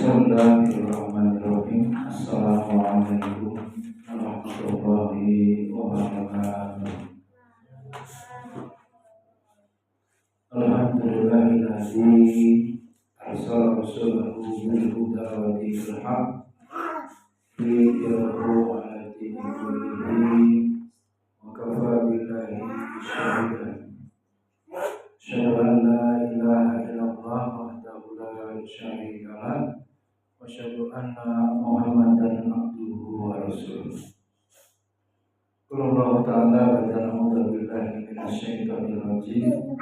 Bismillahirrahmanirrahim. Assalamualaikum warahmatullahi wabarakatuh. Alhamdulillahilladzi arsala rasulahu bil huda wa dinil haq liyudhhirahu 'ala dini kullihi wa kafaa billahi shahidan. Asyhadu an la ilaha illallah wahdahu la syarika lah wa asyhadu anna Muhammadan abduhu wa rasuluh. Qul ta'ala wa ta'ala billahi minasyaitonir rajim.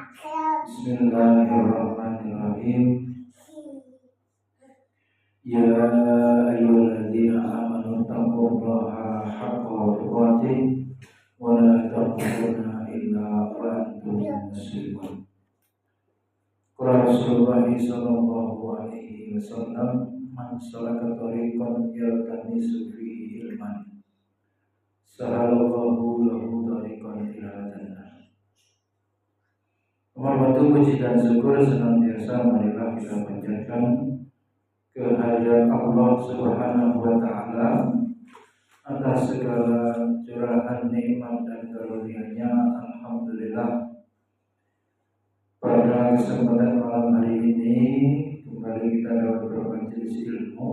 Bismillahirrahmanirrahim. Ya ayyuhalladzina amanu taqullaha haqqa tuqatih wa la tamutunna illa wa antum muslimun. Qala Rasulullah sallallahu alaihi wasallam, man salaka tariqan yaltamisu fihi ilman sahalallahu lahu tariqan ila jannah. Hormatu puji dan syukur senantiasa marilah kita panjatkan kehadirat Allah Subhanahu wa taala atas segala curahan nikmat dan karunia-Nya. Alhamdulillah, pada kesempatan malam hari ini kembali kita dapat bermajelis ilmu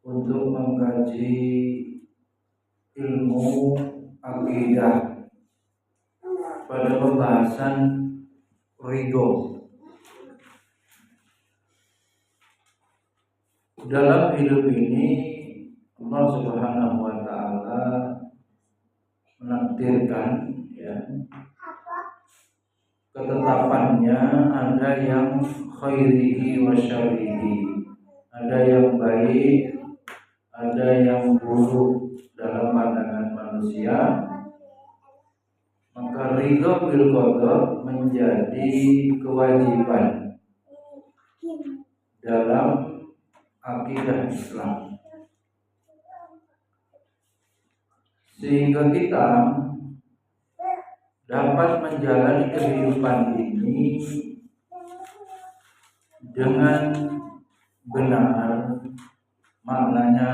untuk mengkaji ilmu akidah pada pembahasan ridho. Dalam hidup ini Allah Subhanahu wa taala menakdirkan, ketetapannya ada yang khairihi wa syarrihi, ada yang baik, ada yang buruk dalam pandangan manusia. Maka ridho bil qada menjadi kewajiban dalam akidah Islam, sehingga kita dapat menjalani kehidupan ini dengan benar, maknanya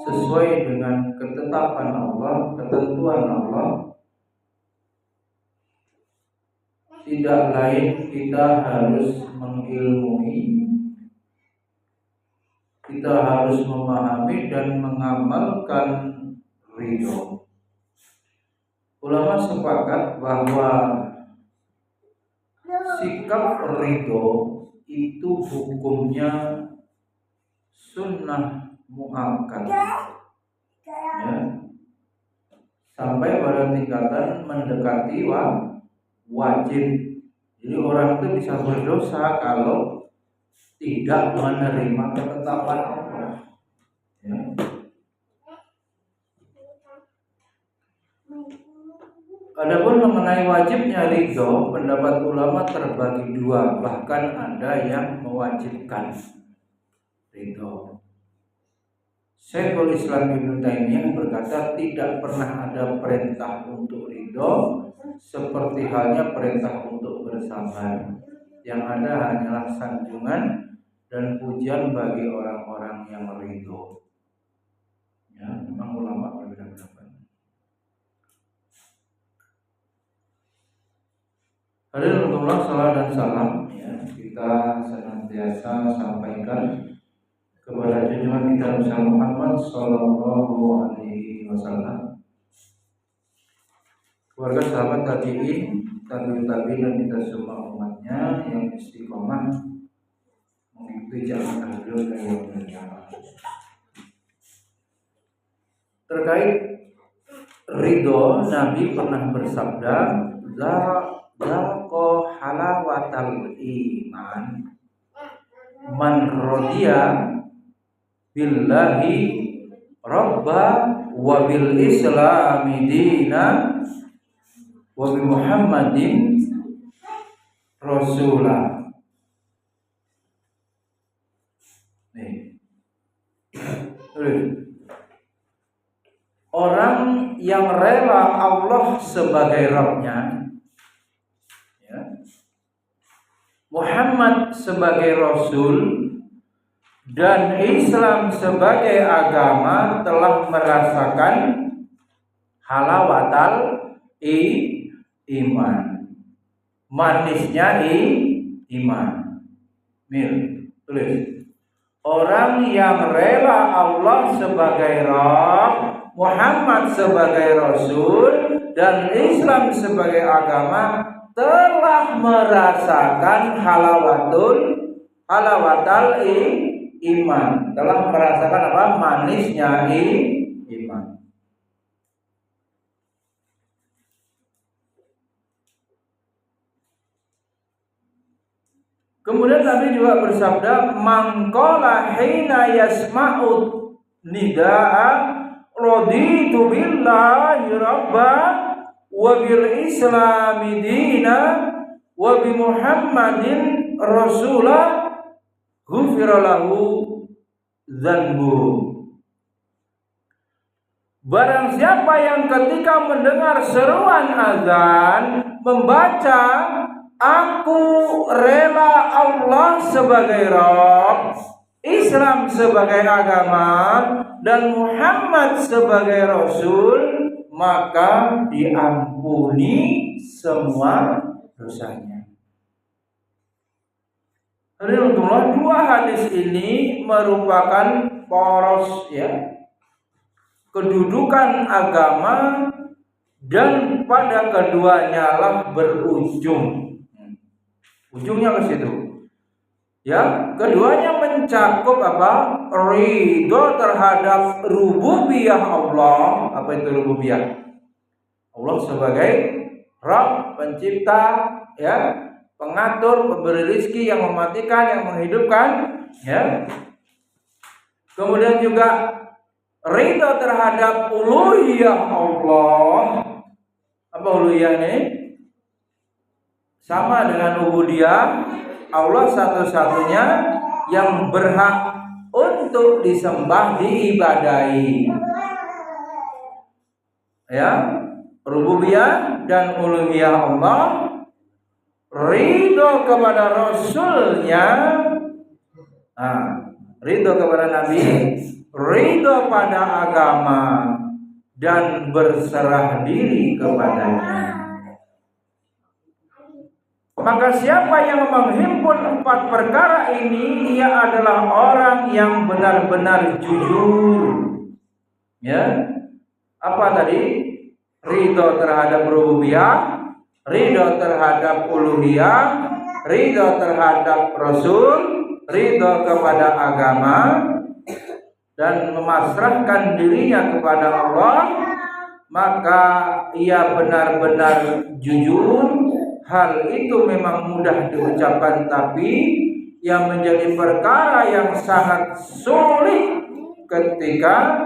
sesuai dengan ketetapan Allah, ketentuan Allah. Tidak lain kita harus mengilmui, kita harus memahami dan mengamalkan ridho. Ulama sepakat bahwa sikap ridho itu hukumnya sunnah muakkad, sampai pada tingkatan mendekati wajib. Jadi orang itu bisa berdosa kalau tidak menerima ketetapan Allah. Adapun mengenai wajibnya ridho, pendapat ulama terbagi dua, bahkan ada yang mewajibkan ridho. Syekhul Islam Ibnu Taimiyah berkata, tidak pernah ada perintah untuk ridho seperti halnya perintah untuk bersabar. Yang ada hanyalah sanjungan dan pujian bagi orang-orang yang ridho. Memang ulama berbeda pendapat. Hadirin Allah, salam dan salam kita senantiasa sampaikan kepada junjungan kita Nabi Muhammad sallallahu alaihi wasallam, keluarga sahabat tabi'in, tabi'ut tabi'in, dan kita semua umatnya yang istiqomah mengikuti jalan beliau dari yaumil qiyamah. Terkait ridho, Nabi pernah bersabda, "Zaqa halawatal iman man radiya billahi rabba wa bil islami dina wa bi Muhammadin rasulah." Orang yang rela Allah sebagai Rabb-nya, Muhammad sebagai Rasul, dan Islam sebagai agama telah merasakan halawatal iman, manisnya iman. Mil, tulis. Orang yang rela Allah sebagai Rabb, Muhammad sebagai Rasul, dan Islam sebagai agama telah merasakan halawatal iman, telah merasakan apa? Manisnya iman. Kemudian Nabi juga bersabda, "Man qala hina yasma'u nidaa raditu billahi rabba wa bil islami dina wa bi Muhammadin rasula ghufira lahu dzanbu." Barang siapa yang ketika mendengar seruan azan membaca, "Aku rela Allah sebagai Rabb, Islam sebagai agama, dan Muhammad sebagai Rasul," maka diampuni semua dosanya. Alhamdulillah, dua hadis ini merupakan poros kedudukan agama, dan pada keduanya lah berujung. Ujungnya ke situ. Keduanya mencakup apa? Ridho terhadap rububiyah Allah. Apa itu rububiyah? Allah sebagai Rabb, pencipta, pengatur, pemberi rezeki, yang mematikan, yang menghidupkan, Kemudian juga ridho terhadap uluhiyah Allah. Apa uluhiyah ini? Sama dengan ubudiyah, Allah satu-satunya yang berhak untuk disembah, diibadahi. Rububiyah dan uluhiyah Allah, ridho kepada Rasulnya, ridho kepada Nabi, ridho pada agama, dan berserah diri kepadanya. Maka siapa yang menghimpun 4 perkara ini, ia adalah orang yang benar-benar jujur. Apa tadi? Ridho terhadap rububiyah, ridho terhadap uluhiyah, ridho terhadap Rasul, ridho kepada agama, dan memasrahkan dirinya kepada Allah. Maka ia benar-benar jujur. Hal itu memang mudah diucapkan, tapi yang menjadi perkara yang sangat sulit ketika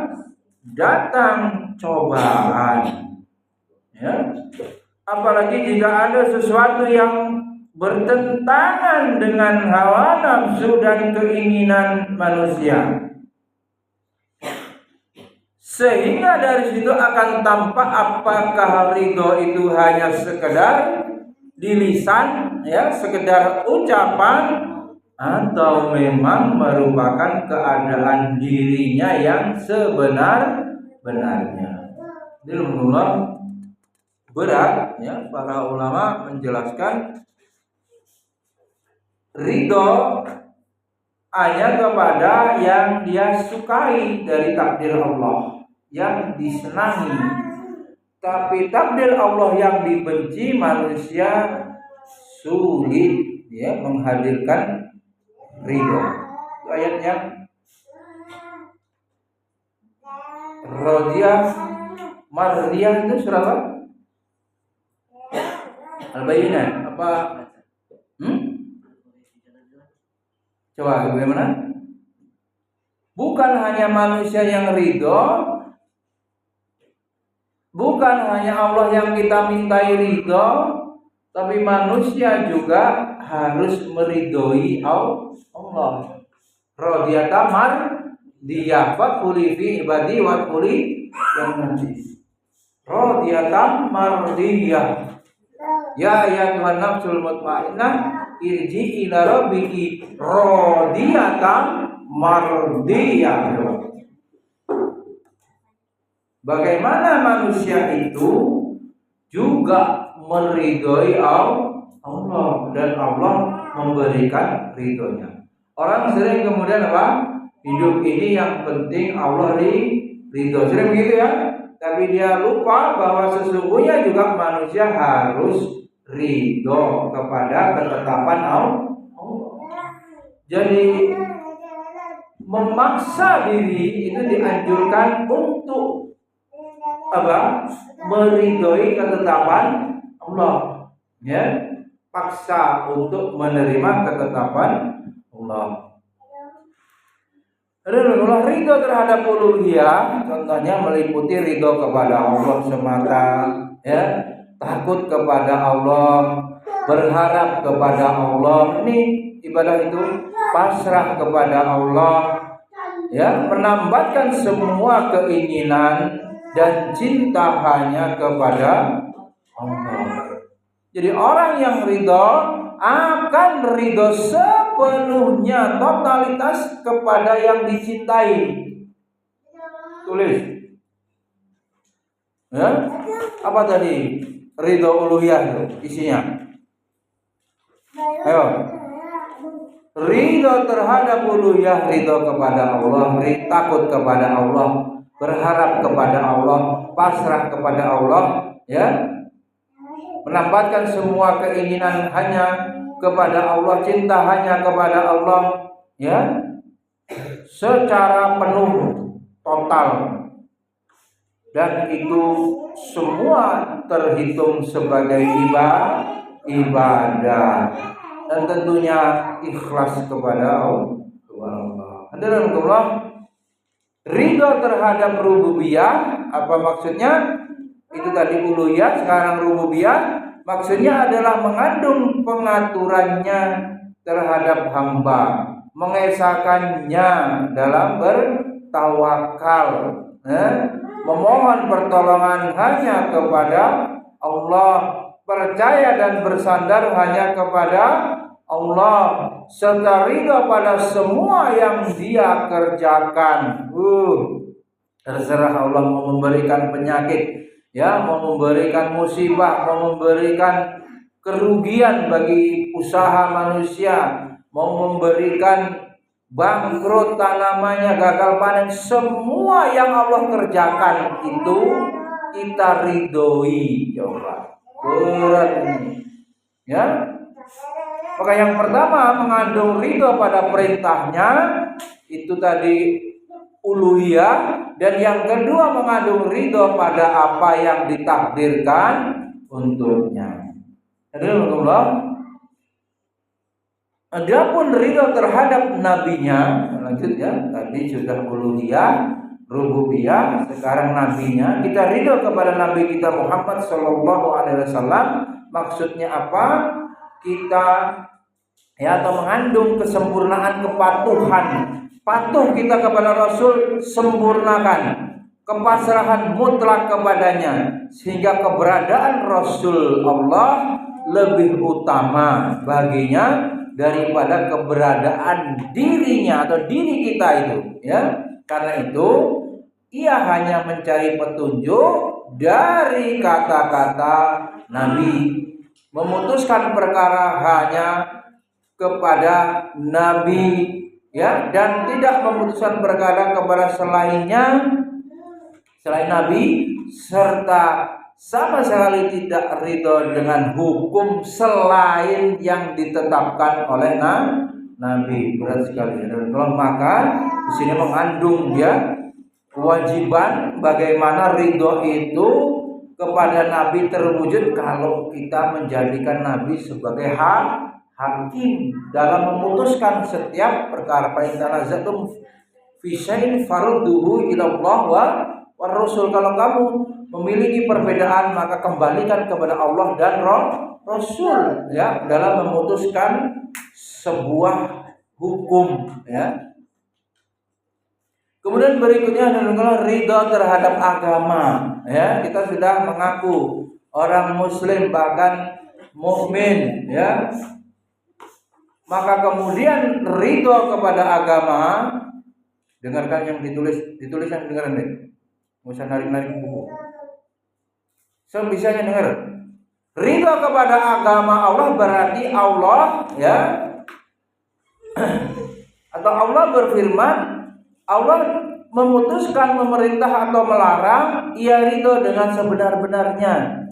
datang cobaan. Apalagi jika ada sesuatu yang bertentangan dengan hawa nafsu dan keinginan manusia. Sehingga dari situ akan tampak apakah ridho itu hanya sekedar di lisan, sekedar ucapan, atau memang merupakan keadaan dirinya yang sebenar-benarnya. Ini berat, para ulama menjelaskan ridho hanya kepada yang dia sukai dari takdir Allah, yang disenangi. Tapi takdir Allah yang dibenci, manusia sulit menghadirkan ridho. Itu ayatnya Rodiyah Mardiyah itu surah apa? Al-Bayyinah apa? Coba bagaimana? Bukan hanya manusia yang ridho, bukan hanya Allah yang kita mintai ridho, tapi manusia juga harus meridhoi Allah. Radiyata mardiyah wa quli fi ibadi wa quli yang najis. Radiyata mardiyah. Ya ayyuhan nafsul mutmainnah irji ila rabbiki radiyatan mardiyah. Bagaimana manusia itu juga meridhoi Allah dan Allah memberikan ridhonya. Orang sering kemudian apa? Hidup ini yang penting Allah ridho. Sering begitu ya. Tapi dia lupa bahwa sesungguhnya juga manusia harus ridho kepada ketetapan Allah. Jadi memaksa diri itu dianjurkan untuk apa? Meridhoi ketetapan Allah. Ya, paksa untuk menerima ketetapan Allah. Ridho terhadap uluhiyah contohnya meliputi ridho kepada Allah semata, ya, takut kepada Allah, berharap kepada Allah. Ini ibadah itu pasrah kepada Allah, ya, menambatkan semua keinginan dan cinta hanya kepada Allah. Jadi orang yang ridho akan ridho sepenuhnya, totalitas kepada yang dicintai. Tulis. Ya? Apa tadi? Ridho uluhiyah isinya. Ayo. Ridho terhadap uluhiyah, ridho kepada Allah, takut kepada Allah, berharap kepada Allah, pasrah kepada Allah, ya. Menambahkan semua keinginan hanya kepada Allah, cinta hanya kepada Allah, ya, secara penuh, total, dan itu semua terhitung sebagai ibadah, dan tentunya ikhlas kepada Allah. Hadirin Allah, ridho terhadap rububiyah, apa maksudnya? Itu tadi uluhiyah, sekarang rububiyah. Maksudnya adalah mengandung pengaturannya terhadap hamba, mengesahkannya dalam bertawakal, memohon pertolongan hanya kepada Allah, percaya dan bersandar hanya kepada Allah, serta ridha pada semua yang Dia kerjakan. Terserah Allah mau memberikan penyakit, ya, mau memberikan musibah, mau memberikan kerugian bagi usaha manusia, mau memberikan bangkrut tanamannya, gagal panen, semua yang Allah kerjakan itu kita ridhoi. Coba berat ini, ya. Maka yang pertama mengandung ridho pada perintahnya, itu tadi uluhiyah, dan yang kedua mengandung ridho pada apa yang ditakdirkan untuknya. Alhamdulillah. Adapun ridho terhadap nabinya, lanjut ya, tadi sudah uluhiyah, rububiyah, sekarang nabinya. Kita ridho kepada nabi kita Muhammad sallallahu alaihi wasallam. Maksudnya apa? Kita, ya, atau mengandung kesempurnaan kepatuhan. Patuh kita kepada Rasul, sempurnakan kepasrahan mutlak kepadanya, sehingga keberadaan Rasul Allah lebih utama baginya daripada keberadaan dirinya atau diri kita itu, ya. Karena itu ia hanya mencari petunjuk dari kata-kata Nabi, memutuskan perkara hanya kepada Nabi, ya, dan tidak memutuskan perkara kepada selain Nabi, serta sama sekali tidak ridho dengan hukum selain yang ditetapkan oleh Nabi. Berat sekali. Dan maka di sini mengandung, ya, kewajiban bagaimana ridho itu kepada Nabi terwujud kalau kita menjadikan Nabi sebagai hakim dalam memutuskan setiap perkara. Fa in tanazatum fi syai'in farudduhu ila Allah wa Rasul. Kalau kamu memiliki perbedaan maka kembalikan kepada Allah dan Rasul, ya, dalam memutuskan sebuah hukum, ya. Kemudian berikutnya adalah ridha terhadap agama, ya. Kita sudah mengaku orang muslim, bahkan mukmin, ya, Maka kemudian ridho kepada agama, dengarkan yang ditulis yang dengaran deh. Nggak usah narik-narik buku. Sebisanya dengar. Ridho kepada agama Allah berarti Allah ya atau Allah berfirman, Allah memutuskan memerintah atau melarang, ia ridho dengan sebenar-benarnya.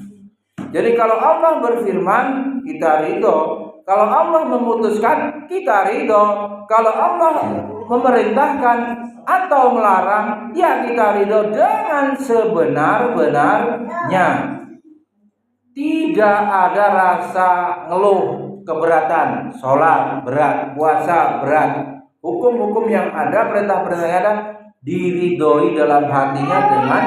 Jadi kalau Allah berfirman, kita ridho. Kalau Allah memutuskan, kita ridho. Kalau Allah memerintahkan atau melarang, ya kita ridho dengan sebenar-benarnya. Tidak ada rasa ngeluh, keberatan, sholat berat, puasa berat. Hukum-hukum yang ada, perintah-perintah yang ada diridhoi dalam hatinya dengan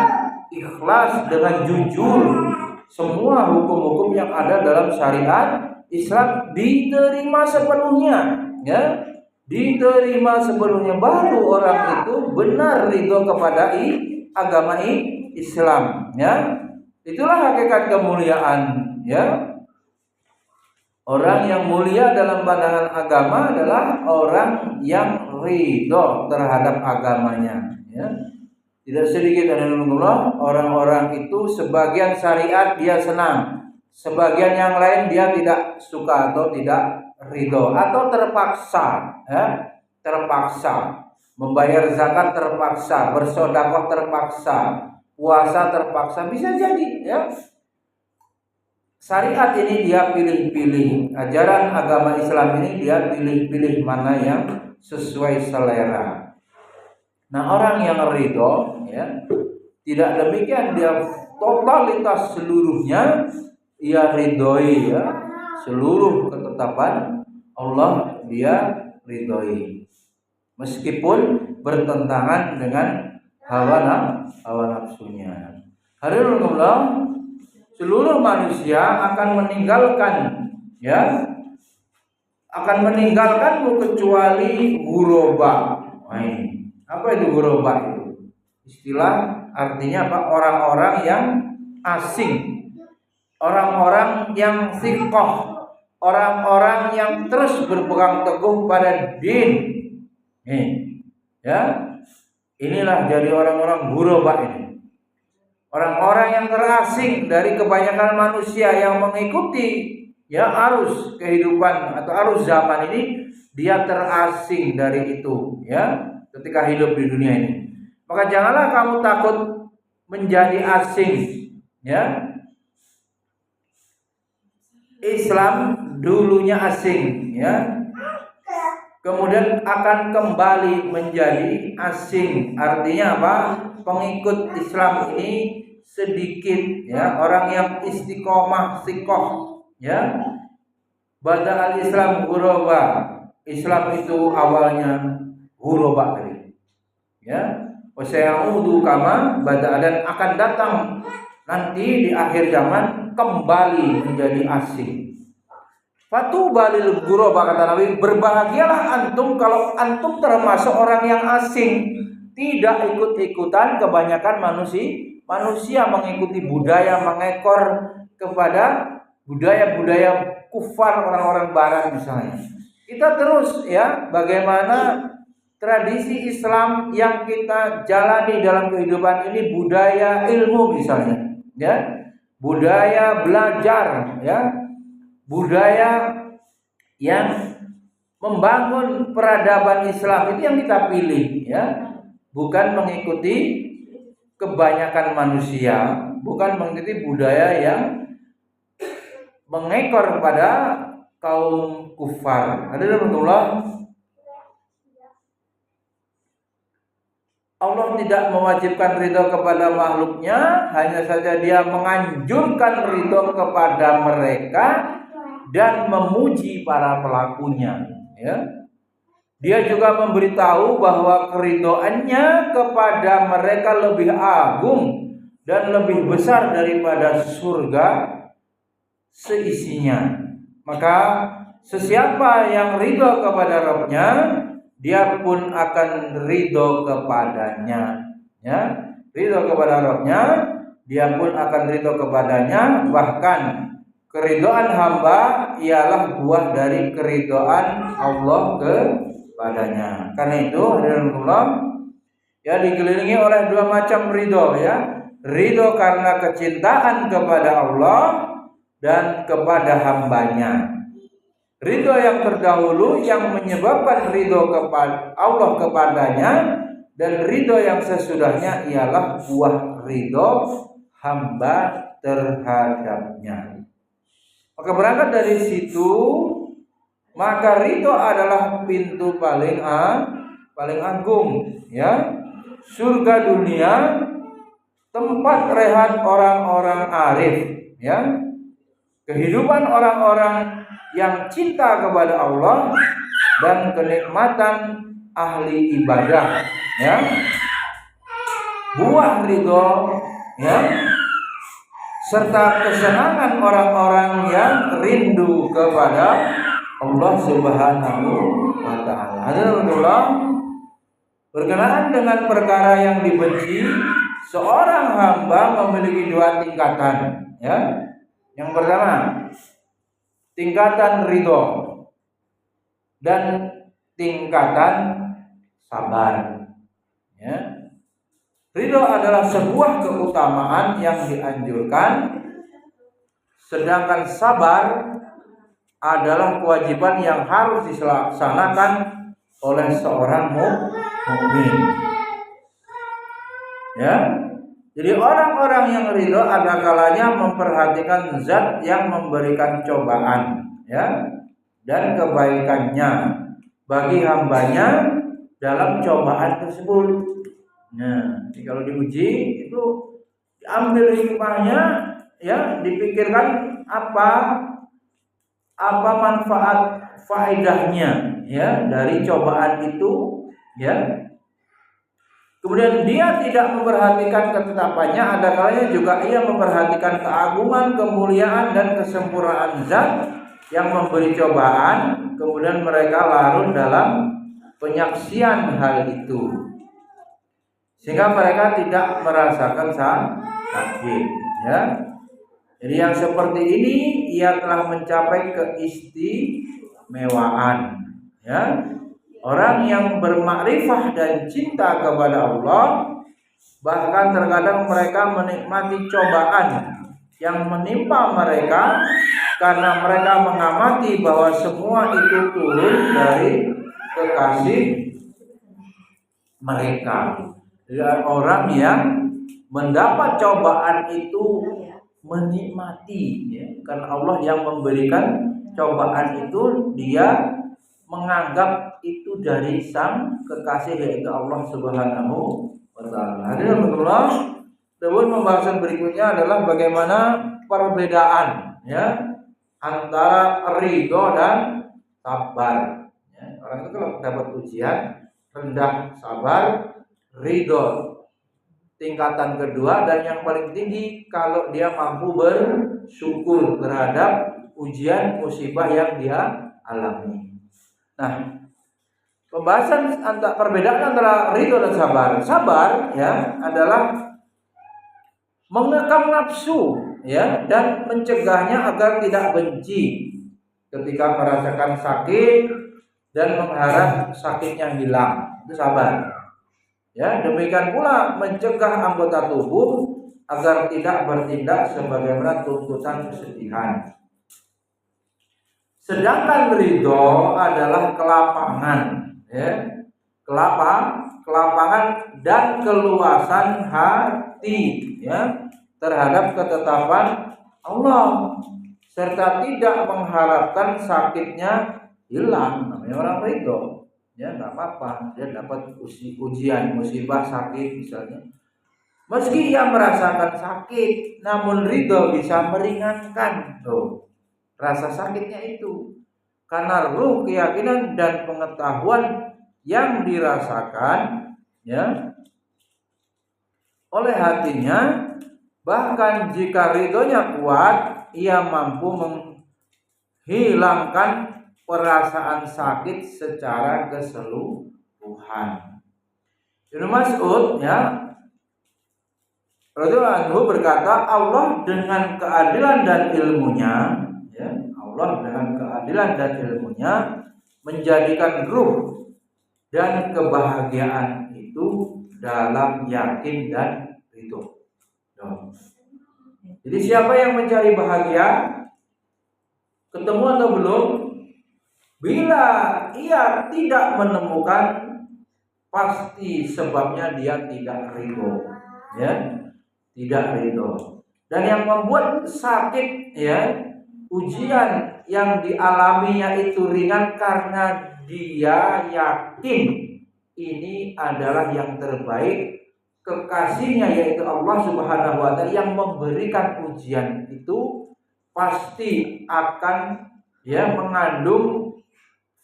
ikhlas, dengan jujur. Semua hukum-hukum yang ada dalam syariat Islam diterima sepenuhnya, ya, diterima sepenuhnya. Baru orang itu benar ridho kepada agama Islam, ya. Itulah hakikat kemuliaan, ya. Orang yang mulia dalam pandangan agama adalah orang yang ridho terhadap agamanya, ya. Tidak sedikit Allah, orang-orang itu sebagian syariat dia senang, sebagian yang lain dia tidak suka atau tidak ridho atau terpaksa, ya. Terpaksa membayar zakat, terpaksa bersedekah, terpaksa puasa, terpaksa, bisa jadi, ya. Syariat ini dia pilih-pilih, ajaran agama Islam ini dia pilih-pilih mana yang sesuai selera. Nah, orang yang ridho, ya, tidak demikian, dia totalitas seluruhnya ia ridhoi, ya, seluruh ketetapan Allah dia ridhoi, meskipun bertentangan dengan hawa nafsunya. Hadirin Allah, seluruh manusia akan meninggalkan, ya, akan meninggalkanmu kecuali ghuraba. Apa itu ghuraba itu? Istilah artinya apa? Orang-orang yang asing, orang-orang yang thiqah, orang-orang yang terus berpegang teguh pada din. Ya, inilah jadi orang-orang ghuraba ini. Orang-orang yang terasing dari kebanyakan manusia yang mengikuti, ya, arus kehidupan atau arus zaman ini, dia terasing dari itu, ya, ketika hidup di dunia ini. Maka janganlah kamu takut menjadi asing, ya. Islam dulunya asing, ya, kemudian akan kembali menjadi asing. Artinya apa? Pengikut Islam ini sedikit, ya, orang yang istiqomah, sikoh, ya. Badal Islam ghuraba. Islam itu awalnya ghuraba tadi, ya. Wasayaudu kama bada, dan akan datang nanti di akhir zaman kembali menjadi asing. Fatubalil ghuraba, kata Nabi, berbahagialah antum kalau antum termasuk orang yang asing, tidak ikut-ikutan kebanyakan manusia mengikuti budaya, mengekor kepada budaya-budaya kufar orang-orang barat misalnya. Kita terus, ya, bagaimana tradisi Islam yang kita jalani dalam kehidupan ini, budaya ilmu misalnya, ya, budaya belajar, ya, budaya yang membangun peradaban Islam, itu yang kita pilih, ya, bukan mengikuti kebanyakan manusia, bukan mengikuti budaya yang mengekor pada kaum kufar. Allah tidak mewajibkan ridho kepada makhluknya, hanya saja dia menganjurkan ridho kepada mereka dan memuji para pelakunya, ya. Dia juga memberitahu bahwa keridhoannya kepada mereka lebih agung dan lebih besar daripada surga seisinya. Maka sesiapa yang ridho kepada Rabb-Nya, dia pun akan ridho kepadanya, ya. Ridho kepada Rabb-Nya, dia pun akan ridho kepadanya. Bahkan Keridhaan hamba ialah buah dari keridhaan Allah kepadanya. Karena itu hadirin Allah, ya dikelilingi oleh dua macam ridho, ya. Ridho karena kecintaan kepada Allah dan kepada hambanya. Ridho yang terdahulu yang menyebabkan ridho kepada Allah kepadanya, dan ridho yang sesudahnya ialah buah ridho hamba terhadapnya. Maka berangkat dari situ, maka ridho adalah pintu paling agung, ya. Surga dunia, tempat rehat orang-orang arif, ya. Kehidupan orang-orang yang cinta kepada Allah dan kenikmatan ahli ibadah, ya. Buah ridho, ya, serta kesenangan orang-orang yang rindu kepada Allah Subhanahu wa taala. Alhamdulillah, berkenaan dengan perkara yang dibenci, seorang hamba memiliki dua tingkatan, ya. Yang pertama, tingkatan ridho dan tingkatan sabar, ya. Ridho adalah sebuah keutamaan yang dianjurkan, sedangkan sabar adalah kewajiban yang harus dilaksanakan oleh seorang mukmin. Ya, jadi orang-orang yang ridho ada kalanya memperhatikan zat yang memberikan cobaan, ya, dan kebaikannya bagi hambanya dalam cobaan tersebut. Nah, jadi kalau diuji itu diambil hikmahnya, ya, dipikirkan apa manfaat faedahnya, ya, dari cobaan itu, ya. Kemudian dia tidak memperhatikan ketetapannya, ada kalanya juga ia memperhatikan keagungan, kemuliaan dan kesempurnaan zat yang memberi cobaan, kemudian mereka larut dalam penyaksian hal itu, sehingga mereka tidak merasakan sakit, ya. Jadi yang seperti ini ia telah mencapai keistimewaan, ya. Orang yang bermakrifah dan cinta kepada Allah, bahkan terkadang mereka menikmati cobaan yang menimpa mereka karena mereka mengamati bahwa semua itu turun dari kekasih mereka. Dan orang yang mendapat cobaan itu menikmati, ya, karena Allah yang memberikan cobaan itu, dia menganggap itu dari sang kekasih, yaitu Allah Subhanahu wa taala. Hadirin Allah, pembahasan berikutnya adalah bagaimana perbedaan, ya, antara ridho dan sabar. Ya, orang itu kalau dapat ujian rendah sabar, ridho tingkatan kedua, dan yang paling tinggi kalau dia mampu bersyukur terhadap ujian musibah yang dia alami. Nah, pembahasan perbedaan antara ridho dan sabar. Sabar, ya, adalah mengekang nafsu, ya, dan mencegahnya agar tidak benci ketika merasakan sakit dan mengharap sakitnya hilang. Itu sabar. Ya, demikian pula mencegah anggota tubuh agar tidak bertindak sebagaimana tuntutan kesedihan. Sedangkan ridho adalah kelapangan, ya, kelapangan dan keluasan hati, ya, terhadap ketetapan Allah, serta tidak mengharapkan sakitnya hilang. Namanya orang ridho, ya, nggak apa-apa dia dapat ujian musibah sakit misalnya, meski ia merasakan sakit, namun ridho bisa meringankan rasa sakitnya itu, karena ruh keyakinan dan pengetahuan yang dirasakan, ya, oleh hatinya. Bahkan jika ridhonya kuat, ia mampu menghilangkan perasaan sakit secara keseluruhan. Ibnu Mas'ud, ya, radhiyallahu anhu berkata, Allah dengan keadilan dan ilmunya Allah dengan keadilan dan ilmunya menjadikan ruh dan kebahagiaan itu dalam yakin dan ridho. Jadi siapa yang mencari bahagia, ketemu atau belum? Bila ia tidak menemukan, pasti sebabnya dia tidak ridho, ya, tidak ridho. Dan yang membuat sakit, ya, ujian yang dialaminya itu ringan karena dia yakin ini adalah yang terbaik. Kekasihnya yaitu Allah Subhanahu wa Ta'ala yang memberikan ujian itu pasti akan, ya, mengandung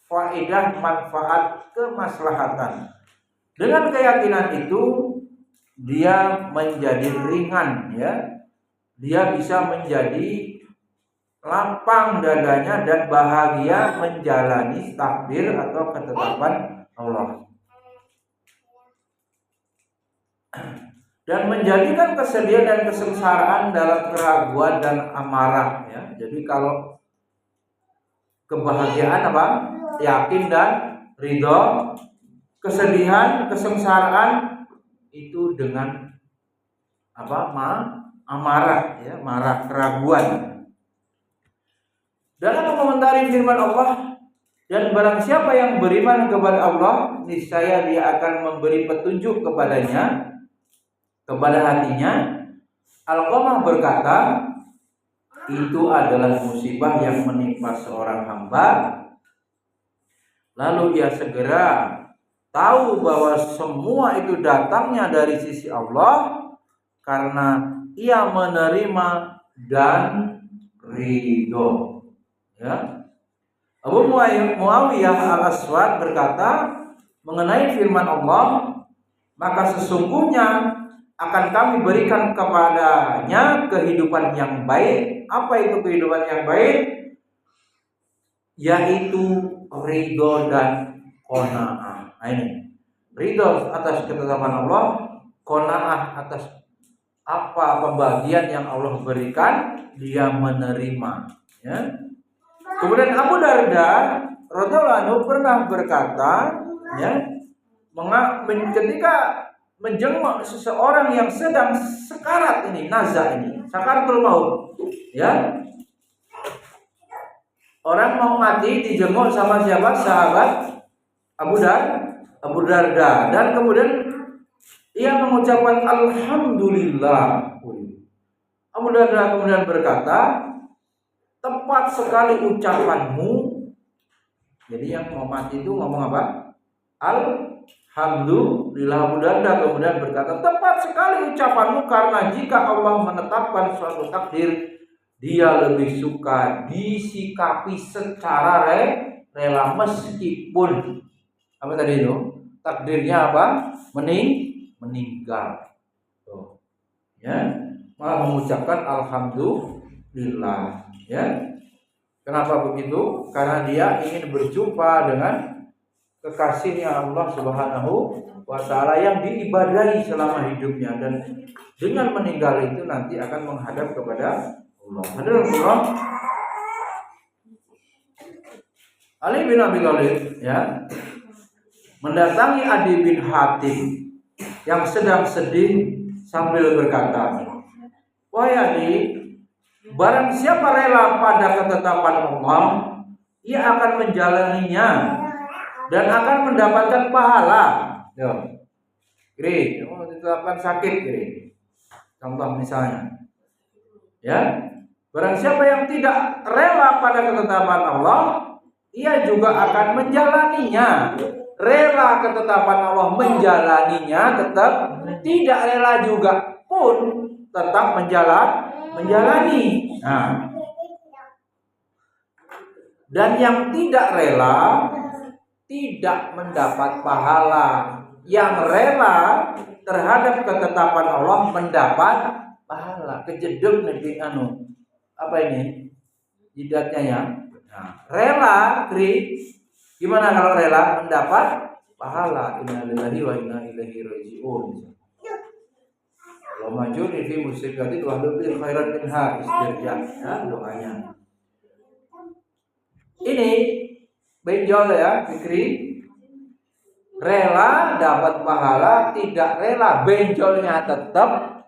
faedah, manfaat, kemaslahatan. Dengan keyakinan itu dia menjadi ringan, ya. Dia bisa menjadi lapang dadanya dan bahagia menjalani takdir atau ketetapan Allah. Dan menjadikan kesedihan dan kesengsaraan dalam keraguan dan amarah, ya. Jadi kalau kebahagiaan apa? Yakin dan ridho. Kesedihan, kesengsaraan itu dengan apa? Amarah, ya, marah, keraguan. Dalam mengomentari firman Allah, dan barang siapa yang beriman kepada Allah, niscaya dia akan memberi petunjuk kepadanya, kepada hatinya. Al-Qamah berkata, itu adalah musibah yang menimpa seorang hamba, lalu ia segera tahu bahwa semua itu datangnya dari sisi Allah karena ia menerima dan ridho, ya. Abu Muawiyah al-Aswad berkata mengenai firman Allah, maka sesungguhnya akan kami berikan kepadanya kehidupan yang baik. Apa itu kehidupan yang baik? Yaitu ridho dan qanaah. Nah, ini ridho atas ketetapan Allah, qanaah atas apa pembagian yang Allah berikan, dia menerima, ya. Kemudian Abu Darda radhiyallahu anhu pernah berkata, ya, ketika menjenguk seseorang yang sedang sekarat ini, nazah ini, sakaratul maut, ya. Orang mau mati dijenguk sama siapa? Sahabat Abu Darda. Dan kemudian ia mengucapkan alhamdulillah. Abu Darda kemudian berkata, tepat sekali ucapanmu. Jadi yang mau mati itu ngomong apa? Alhamdulillah. Abu Darda kemudian berkata, tepat sekali ucapanmu, karena jika Allah menetapkan suatu takdir, dia lebih suka disikapi secara rela meskipun apa tadi itu? Takdirnya apa? Meninggal. Tuh. Ya, malah mengucapkan alhamdulillah, ya. Kenapa begitu? Karena dia ingin berjumpa dengan kekasihnya Allah Subhanahu wa Ta'ala yang diibadahi selama hidupnya, dan dengan meninggal itu nanti akan menghadap kepada Allah. Hadirin Allah, Ali bin Abi Thalib, ya, mendatangi Adi bin Hatim yang sedang sedih sambil berkata, wahai Adi, barang siapa rela pada ketetapan Allah, ia akan menjalaninya dan akan mendapatkan pahala. Kiri, ditetapkan sakit, kiri. Contoh misalnya, ya, barang siapa yang tidak rela pada ketetapan Allah, ia juga akan menjalaninya. Rela ketetapan Allah, menjalaninya, tetap tidak rela juga pun tetap menjalani. Nah, dan yang tidak rela tidak mendapat pahala. Yang rela terhadap ketetapan Allah mendapat pahala. Kejeduk nanti apa ini? Jidatnya, ya. Nah, rela, gimana kalau rela mendapat pahala? Innalillahi wa inna ilaihi raji'un. Wa majuri fi musibati wa bil khairat minha istirja, ya, doanya. Ini benjol ya, Fikri. Rela dapat pahala, tidak rela benjolnya tetap,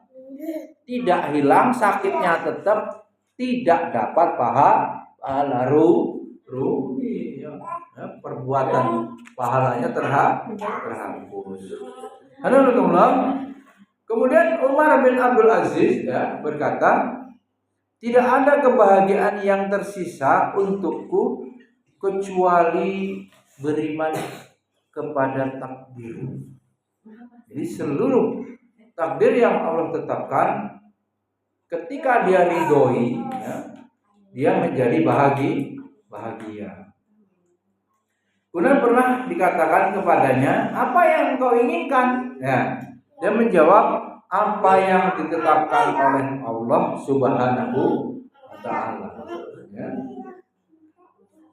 tidak hilang sakitnya tetap, tidak dapat pahala rugi. Ya. Perbuatan pahalanya terhapus. Kemudian Umar bin Abdul Aziz ya, berkata, tidak ada kebahagiaan yang tersisa untukku kecuali beriman kepada takdir. Jadi seluruh takdir yang Allah tetapkan, ketika dia ridhoi, ya, dia menjadi bahagia. Kemudian pernah dikatakan kepadanya, apa yang kau inginkan? Ya, dia menjawab, apa yang ditetapkan oleh Allah Subhanahu wa Ta'ala. Ya.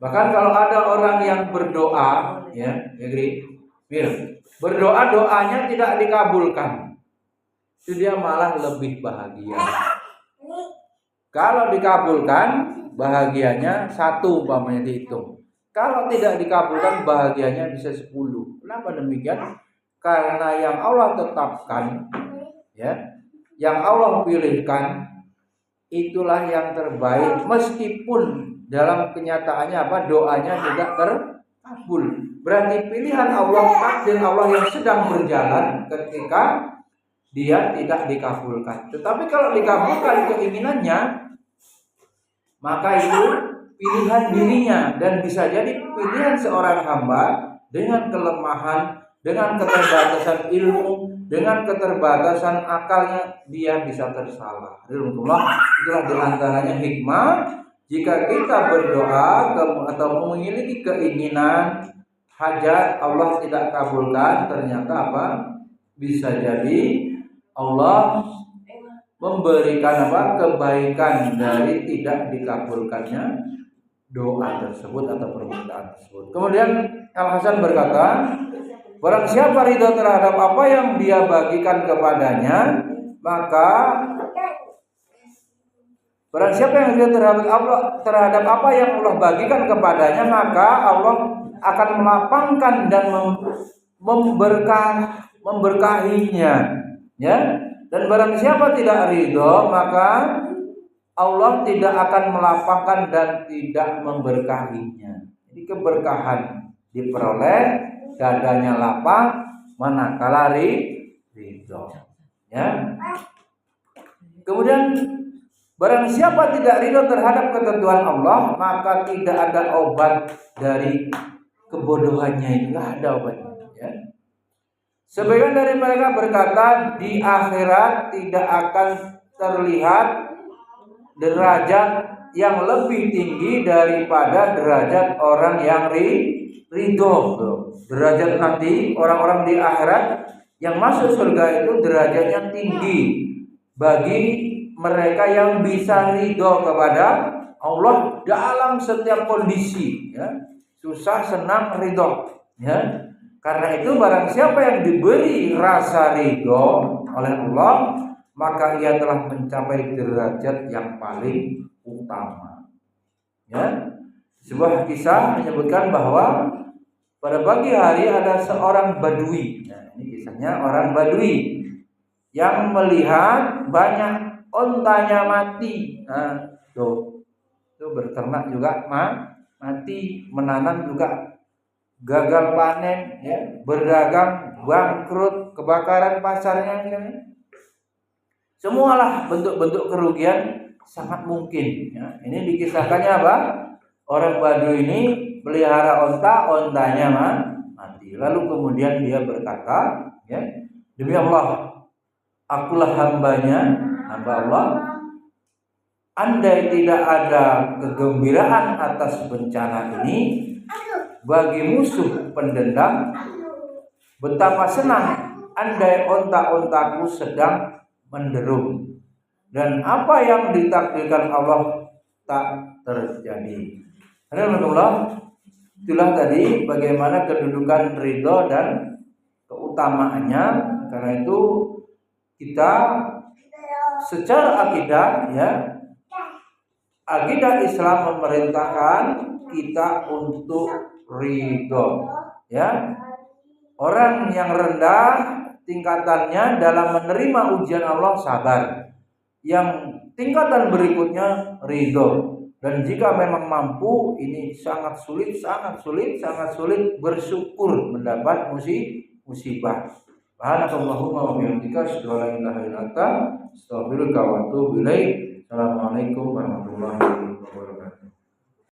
Bahkan kalau ada orang yang berdoa, ya, berdoa doanya tidak dikabulkan, itu dia malah lebih bahagia. Kalau dikabulkan, bahagianya 1 umpamanya dihitung. Kalau tidak dikabulkan, bahagianya bisa 10. Kenapa demikian? Karena yang Allah tetapkan, ya, yang Allah pilihkan, itulah yang terbaik, meskipun dalam kenyataannya doanya tidak terkabul. Berarti pilihan Allah, takdir Allah yang sedang berjalan ketika dia tidak dikabulkan. Tetapi kalau dikabulkan keinginannya, maka itu pilihan dirinya, dan bisa jadi pilihan seorang hamba dengan kelemahan, dengan keterbatasan ilmu, dengan keterbatasan akalnya, dia bisa tersalah. Itulah diantaranya hikmah jika kita berdoa atau memiliki keinginan hajat Allah tidak kabulkan, ternyata bisa jadi Allah memberikan kebaikan dari tidak dikabulkannya doa tersebut atau permintaan tersebut. Kemudian Al Hasan berkata, barang siapa ridho terhadap apa yang dia bagikan kepadanya, maka barang siapa yang ridho terhadap apa yang Allah bagikan kepadanya, maka Allah akan melapangkan dan memberkahinya, ya. Dan barang siapa tidak ridho, maka Allah tidak akan melapangkan dan tidak memberkahinya. Jadi keberkahan diperoleh, dadanya lapang manakala ridho, ya. Kemudian barang siapa tidak ridho terhadap ketentuan Allah, maka tidak ada obat dari kebodohannya itu, nggak ada obatnya, ya. Sebagian dari mereka berkata, di akhirat tidak akan terlihat derajat yang lebih tinggi daripada derajat orang yang ridho. Derajat nanti orang-orang di akhirat yang masuk surga itu derajatnya tinggi bagi mereka yang bisa ridho kepada Allah dalam setiap kondisi, ya. Susah senang ridho, ya. Karena itu barang siapa yang diberi rasa ridho oleh Allah, maka ia telah mencapai derajat yang paling utama, ya. Sebuah kisah menyebutkan bahwa pada pagi hari ada seorang badui. Nah, ini kisahnya orang badui yang melihat banyak ontanya mati. Nah, tuh berternak juga mati, menanam juga gagal panen, ya, berdagang bangkrut, kebakaran pasarnya, misalnya. Semualah bentuk-bentuk kerugian sangat mungkin, ya. Ini dikisahkannya apa? Orang Badui ini pelihara ontanya mati. Lalu kemudian dia berkata, ya, demi Allah, akulah hamba Allah. Andai tidak ada kegembiraan atas bencana ini bagi musuh pendendam, betapa senang andai onta-ontaku sedang menderum, dan apa yang ditakdirkan Allah tak terjadi. Alhamdulillah, itulah tadi bagaimana kedudukan ridho dan keutamaannya. Karena itu kita secara akidah, ya, akidah Islam memerintahkan kita untuk ridho. Ya, orang yang rendah tingkatannya dalam menerima ujian Allah sabar. Yang tingkatan berikutnya ridho. Dan jika memang mampu, ini sangat sulit bersyukur mendapat musibah. Subhanakallahumma wa bihamdika asyhadu an la ilaha illa anta astaghfiruka wa atubu ilaik. Assalamualaikum warahmatullahi wabarakatuh.